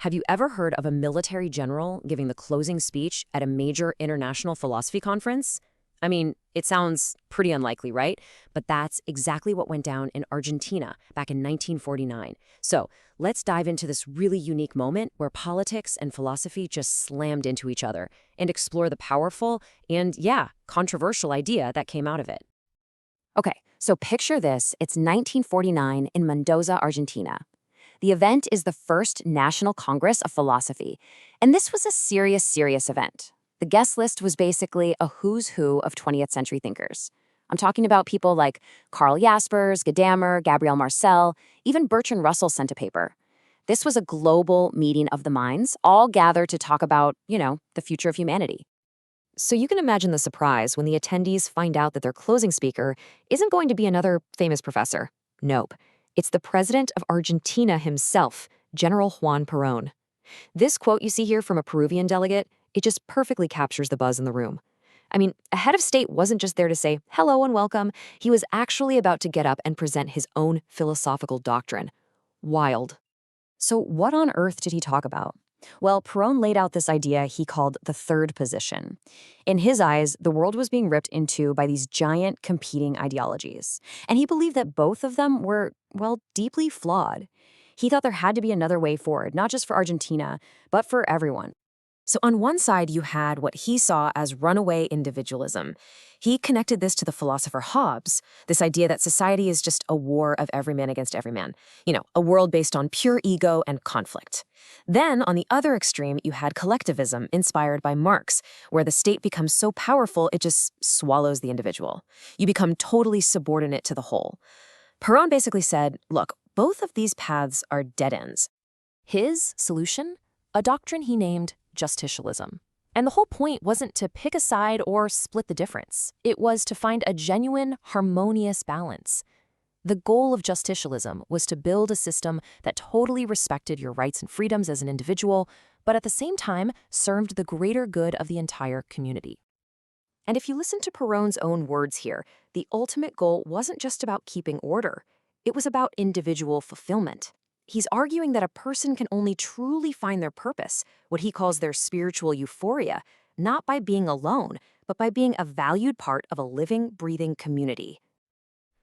Have you ever heard of a military general giving the closing speech at a major international philosophy conference? I mean, it sounds pretty unlikely, right? But that's exactly what went down in Argentina back in 1949. So let's dive into this really unique moment where politics and philosophy just slammed into each other and explore the powerful and, yeah, controversial idea that came out of it. Okay, so picture this. It's 1949 in Mendoza, Argentina. The event is the first National Congress of Philosophy, and this was a serious event. The guest list was basically a who's who of 20th century thinkers. I'm talking about people like Karl Jaspers, Gadamer, Gabriel Marcel, even Bertrand Russell sent a paper. This was a global meeting of the minds, all gathered to talk about, the future of humanity. So you can imagine the surprise when the attendees find out that their closing speaker isn't going to be another famous professor. Nope. It's the president of Argentina himself, General Juan Perón. This quote you see here from a Peruvian delegate, it just perfectly captures the buzz in the room. I mean, a head of state wasn't just there to say hello and welcome. He was actually about to get up and present his own philosophical doctrine. Wild. So what on earth did he talk about? Well, Perón laid out this idea he called the third position. In his eyes, the world was being ripped into by these giant competing ideologies. And he believed that both of them were, well, deeply flawed. He thought there had to be another way forward, not just for Argentina, but for everyone. So on one side, you had what he saw as runaway individualism. He connected this to the philosopher Hobbes, this idea that society is just a war of every man against every man, a world based on pure ego and conflict. Then, on the other extreme, you had collectivism inspired by Marx, where the state becomes so powerful it just swallows the individual. You become totally subordinate to the whole. Perón basically said, look, both of these paths are dead ends. His solution? A doctrine he named justicialism. And the whole point wasn't to pick a side or split the difference. It was to find a genuine, harmonious balance. The goal of justicialism was to build a system that totally respected your rights and freedoms as an individual, but at the same time served the greater good of the entire community. And if you listen to Perón's own words here, the ultimate goal wasn't just about keeping order. It was about individual fulfillment. He's arguing that a person can only truly find their purpose, what he calls their spiritual euphoria, not by being alone, but by being a valued part of a living, breathing community.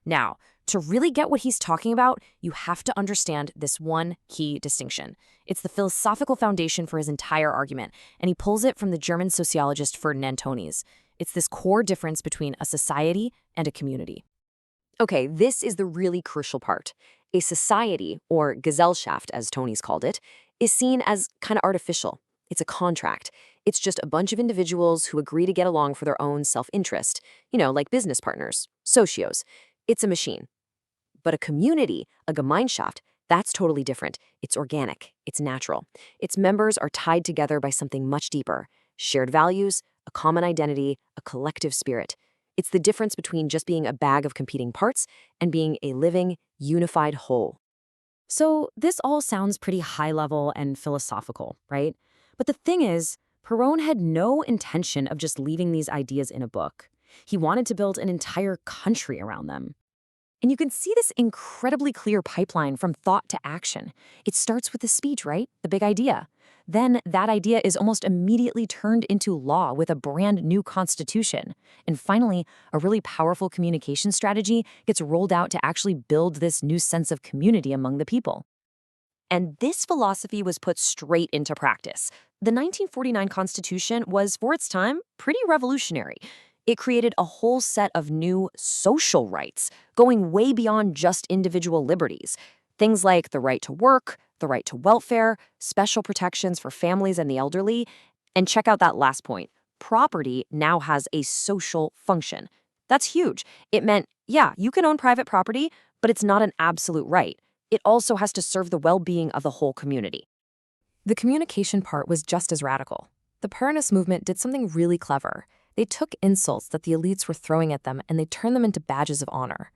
Now, to really get what he's talking about, you have to understand this one key distinction. It's the philosophical foundation for his entire argument, and he pulls it from the German sociologist Ferdinand Tönnies. It's this core difference between a society and a community. Okay, this is the really crucial part. A society, or Gesellschaft as Tönnies called it, is seen as kind of artificial. It's a contract. It's just a bunch of individuals who agree to get along for their own self-interest, like business partners, socios. It's a machine. But a community, a Gemeinschaft, that's totally different. It's organic. It's natural. Its members are tied together by something much deeper: shared values, a common identity, a collective spirit. It's the difference between just being a bag of competing parts and being a living, unified whole. So this all sounds pretty high level and philosophical, right? But the thing is, Perón had no intention of just leaving these ideas in a book. He wanted to build an entire country around them. And you can see this incredibly clear pipeline from thought to action. It starts with the speech, right? The big idea. Then that idea is almost immediately turned into law with a brand new constitution. And finally, a really powerful communication strategy gets rolled out to actually build this new sense of community among the people. And this philosophy was put straight into practice. The 1949 Constitution was, for its time, pretty revolutionary. It created a whole set of new social rights, going way beyond just individual liberties. Things like the right to work, the right to welfare, special protections for families and the elderly. And check out that last point. Property now has a social function. That's huge. It meant, yeah, you can own private property, but it's not an absolute right. It also has to serve the well-being of the whole community. The communication part was just as radical. The Peronist movement did something really clever. They took insults that the elites were throwing at them and they turned them into badges of honor.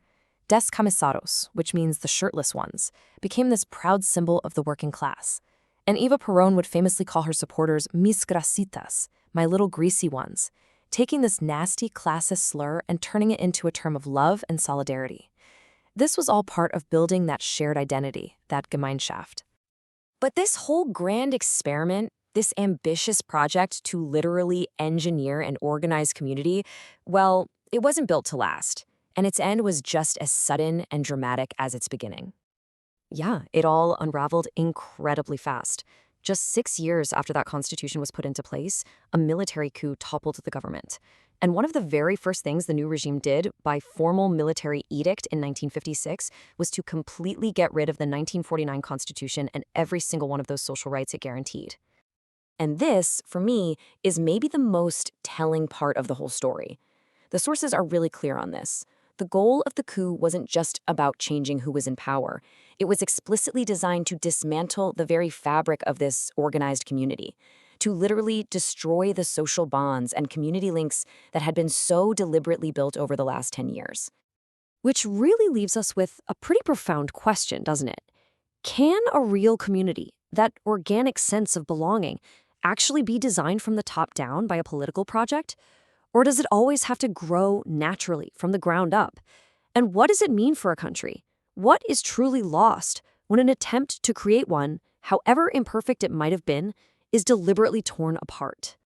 Descamisados, which means the shirtless ones, became this proud symbol of the working class. And Eva Perón would famously call her supporters mis grasitas, my little greasy ones, taking this nasty classist slur and turning it into a term of love and solidarity. This was all part of building that shared identity, that Gemeinschaft. But this whole grand experiment, this ambitious project to literally engineer and organize community, well, it wasn't built to last. And its end was just as sudden and dramatic as its beginning. Yeah, it all unraveled incredibly fast. Just 6 years after that constitution was put into place, a military coup toppled the government. And one of the very first things the new regime did by formal military edict in 1956 was to completely get rid of the 1949 constitution and every single one of those social rights it guaranteed. And this, for me, is maybe the most telling part of the whole story. The sources are really clear on this. The goal of the coup wasn't just about changing who was in power. It was explicitly designed to dismantle the very fabric of this organized community, to literally destroy the social bonds and community links that had been so deliberately built over the last 10 years. Which really leaves us with a pretty profound question, doesn't it? Can a real community, that organic sense of belonging, actually be designed from the top down by a political project? Or does it always have to grow naturally from the ground up? And what does it mean for a country? What is truly lost when an attempt to create one, however imperfect it might have been, is deliberately torn apart?